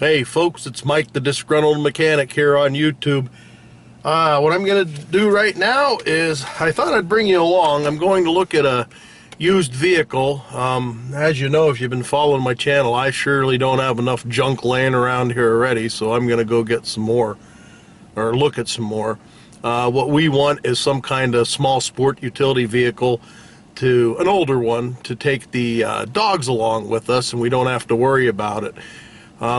Hey folks, it's Mike the Disgruntled Mechanic here on YouTube. What I'm going to do right now is, I thought I'd bring you along. I'm going to look at a used vehicle. As you know, if you've been following my channel, I surely don't have enough junk laying around here already, so I'm going to go get some more, or look at some more. What we want is some kind of small sport utility vehicle, to an older one, to take the dogs along with us, and we don't have to worry about it.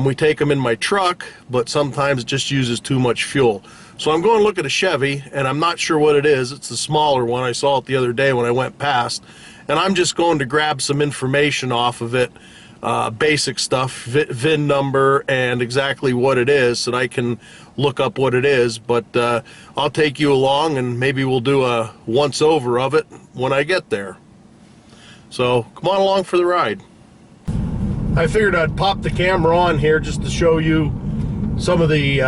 We take them in my truck, but sometimes it just uses too much fuel. So I'm going to look at a Chevy, and I'm not sure what it is. It's the smaller one. I saw it the other day when I went past, and I'm just going to grab some information off of it, basic stuff, VIN number, and exactly what it is, so that I can look up what it is. But I'll take you along, and maybe we'll do a once-over of it when I get there. So come on along for the ride. I figured I'd pop the camera on here just to show you some of the,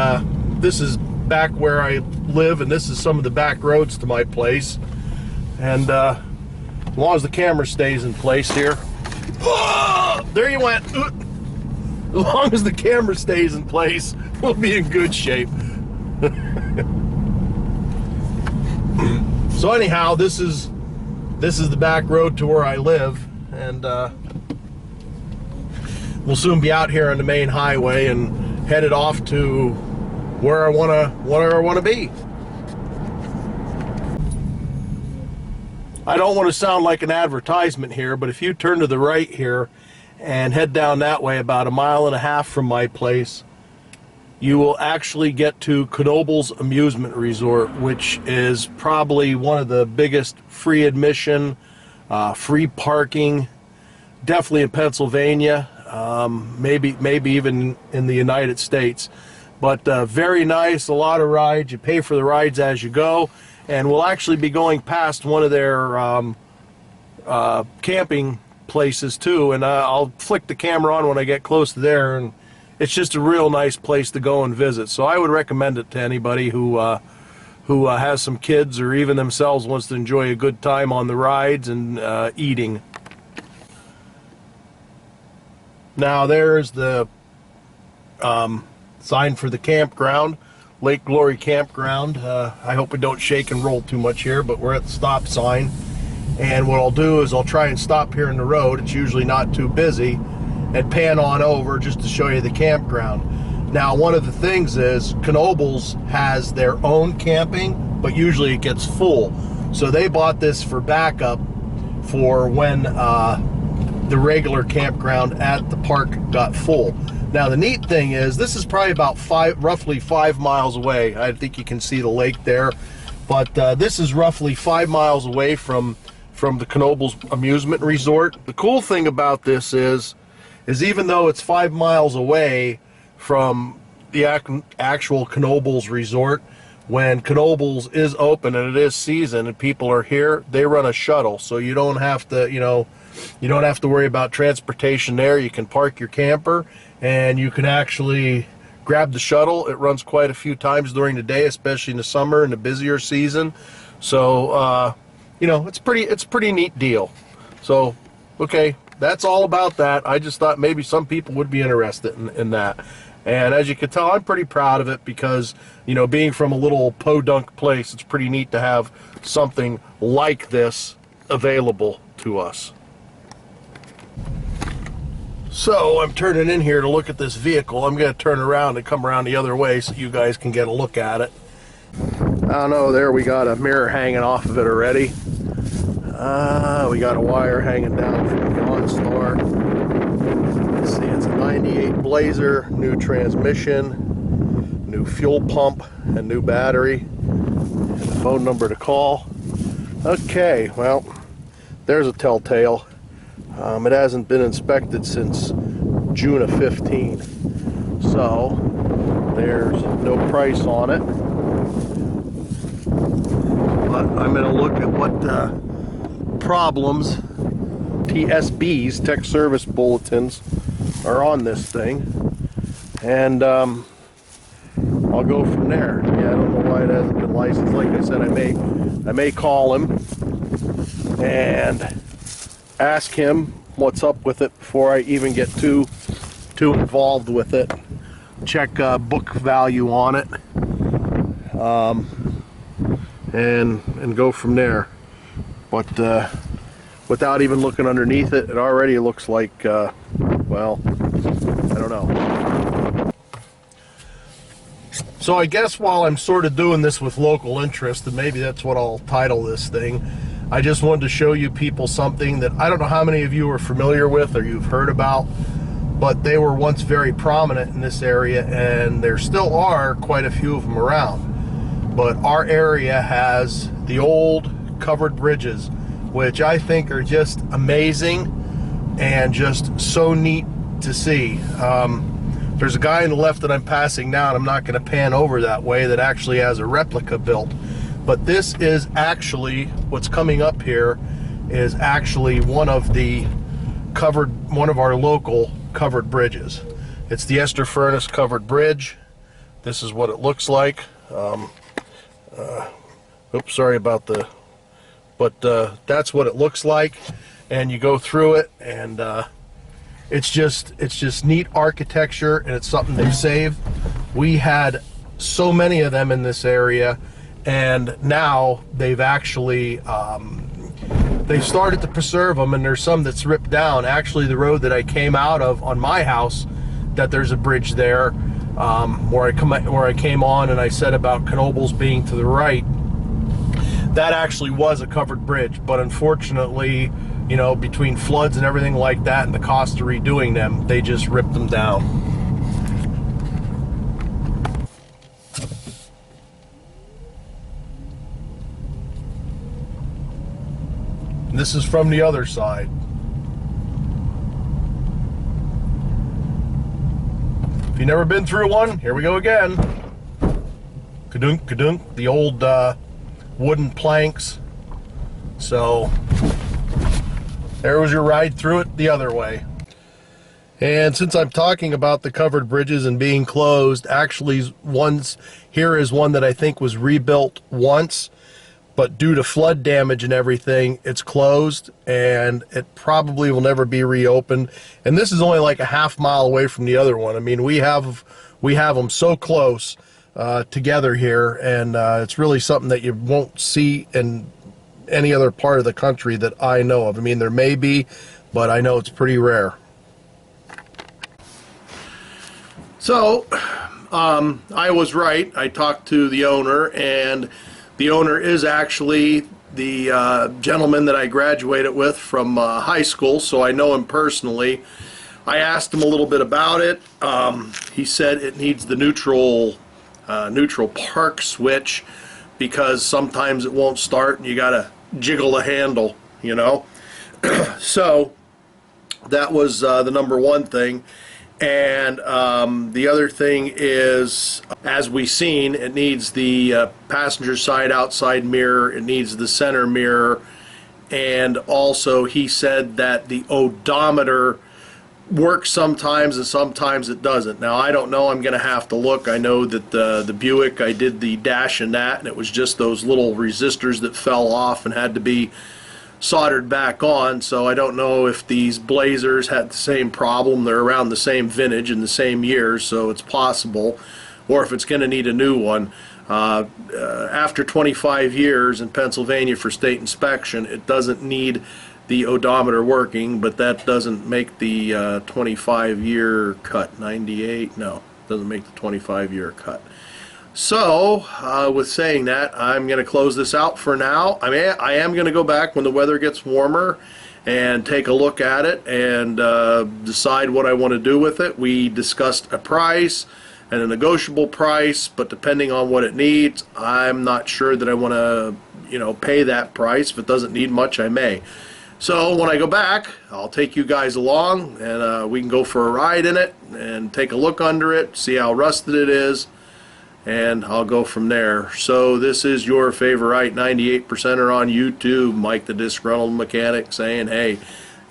this is back where I live, and this is some of the back roads to my place. And as long as the camera stays in place here, there you went. As long as the camera stays in place, we'll be in good shape. So anyhow, this is the back road to where I live, and we'll soon be out here on the main highway and headed off to where I want to be. I don't want to sound like an advertisement here, but if you turn to the right here and head down that way about 1.5 miles from my place, you will actually get to Knoebels Amusement Resort, which is probably one of the biggest free admission, free parking, definitely in Pennsylvania. Maybe even in the United States, but very nice. A lot of rides. You pay for the rides as you go, and we'll actually be going past one of their camping places too, and I'll flick the camera on when I get close to there, and it's just a real nice place to go and visit. So I would recommend it to anybody who has some kids, or even themselves wants to enjoy a good time on the rides and eating. Now there's the sign for the campground, Lake Glory Campground. I hope we don't shake and roll too much here, but we're at the stop sign. And what I'll do is I'll try and stop here in the road. It's usually not too busy, and pan on over just to show you the campground. Now, one of the things is Knoebels has their own camping, but usually it gets full. So they bought this for backup for when the regular campground at the park got full. Now the neat thing is, this is probably about roughly 5 miles away. I think you can see the lake there, but this is roughly 5 miles away from the Knoebels Amusement Resort. The cool thing about this is even though it's 5 miles away from the actual Knoebels Resort, when Knoebels is open and it is season and people are here, they run a shuttle, so you don't have to, you don't have to worry about transportation there. You can park your camper and you can actually grab the shuttle. It runs quite a few times during the day, especially in the summer and the busier season. So, it's pretty neat deal. So, okay, that's all about that. I just thought maybe some people would be interested in that. And as you can tell, I'm pretty proud of it because, being from a little podunk place, it's pretty neat to have something like this available to us. So I'm turning in here to look at this vehicle. I'm going to turn around and come around the other way so you guys can get a look at it. I don't know, there we got a mirror hanging off of it already. We got a wire hanging down from the OnStar. Let's see, it's a 98 Blazer, new transmission, new fuel pump, and new battery, and the phone number to call. Okay, well, there's a telltale. It hasn't been inspected since June of 15, so there's no price on it. But I'm going to look at what problems, TSBs, Tech Service Bulletins, are on this thing, and I'll go from there. Yeah, I don't know why it hasn't been licensed. Like I said, I may call him and ask him what's up with it before I even get too involved with it. check book value on it, and go from there. But without even looking underneath it, it already looks like, well, I don't know. So I guess while I'm sort of doing this with local interest, and maybe that's what I'll title this thing, I just wanted to show you people something that I don't know how many of you are familiar with or you've heard about, but they were once very prominent in this area, and there still are quite a few of them around. But our area has the old covered bridges, which I think are just amazing and just so neat to see. There's a guy on the left that I'm passing now, and I'm not going to pan over that way, that actually has a replica built. But this is actually, what's coming up here is actually one of our local covered bridges. It's the Ester Furnace covered bridge. This is what it looks like. Oops, sorry about the, but that's what it looks like. And you go through it, and it's just neat architecture, and it's something they've saved. We had so many of them in this area, and now they've actually they've started to preserve them, and there's some that's ripped down. Actually, the road that I came out of on my house, that there's a bridge there, where I came on, and I said about Knoebels being to the right, that actually was a covered bridge. But unfortunately, you know, between floods and everything like that and the cost of redoing them, they just ripped them down. This is from the other side. If you've never been through one, here we go again. Kadunk, kadunk, the old wooden planks. So there was your ride through it the other way. And since I'm talking about the covered bridges and being closed, actually here is one that I think was rebuilt once, but due to flood damage and everything, it's closed, and it probably will never be reopened. And this is only like a half-mile away from the other one. I mean, we have them so close together here, and it's really something that you won't see in any other part of the country that I know of. I mean, there may be, but I know it's pretty rare. So I was right. I talked to the owner, and the owner is actually the gentleman that I graduated with from high school, so I know him personally. I asked him a little bit about it. He said it needs the neutral park switch, because sometimes it won't start and you gotta jiggle the handle, you know. So that was the number one thing. And the other thing is, as we've seen, it needs the passenger side outside mirror, it needs the center mirror, and also he said that the odometer works sometimes and sometimes it doesn't. Now I don't know, I'm gonna have to look. I know that the Buick, I did the dash in that, and it was just those little resistors that fell off and had to be soldered back on. So I don't know if these Blazers had the same problem. They're around the same vintage in the same years, so it's possible, or if it's going to need a new one. After 25 years in Pennsylvania for state inspection, it doesn't need the odometer working, but that doesn't make the 25-year cut. 98? No, doesn't make the 25-year cut. So, with saying that, I'm going to close this out for now. I am going to go back when the weather gets warmer and take a look at it and decide what I want to do with it. We discussed a price and a negotiable price, but depending on what it needs, I'm not sure that I want to, you know, pay that price. If it doesn't need much, I may. So when I go back, I'll take you guys along, and we can go for a ride in it and take a look under it, see how rusted it is, and I'll go from there. So this is your favorite 98%er on YouTube, Mike the Disgruntled Mechanic, saying, hey,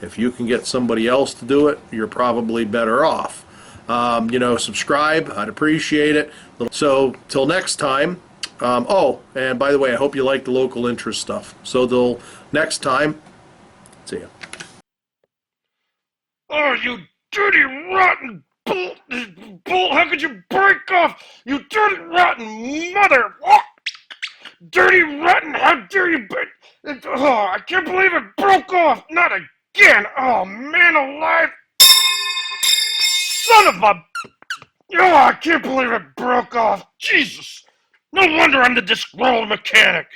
if you can get somebody else to do it, you're probably better off. You know, subscribe, I'd appreciate it. So till next time. Oh, and by the way, I hope you like the local interest stuff. So till next time, see ya. Oh, you dirty, rotten bolt, how could you break off? You dirty, rotten mother! Oh, dirty, rotten, how dare you break? Oh, I can't believe it broke off! Not again! Oh, man alive! Son of a... Oh, I can't believe it broke off! Jesus! No wonder I'm the disgruntled mechanic!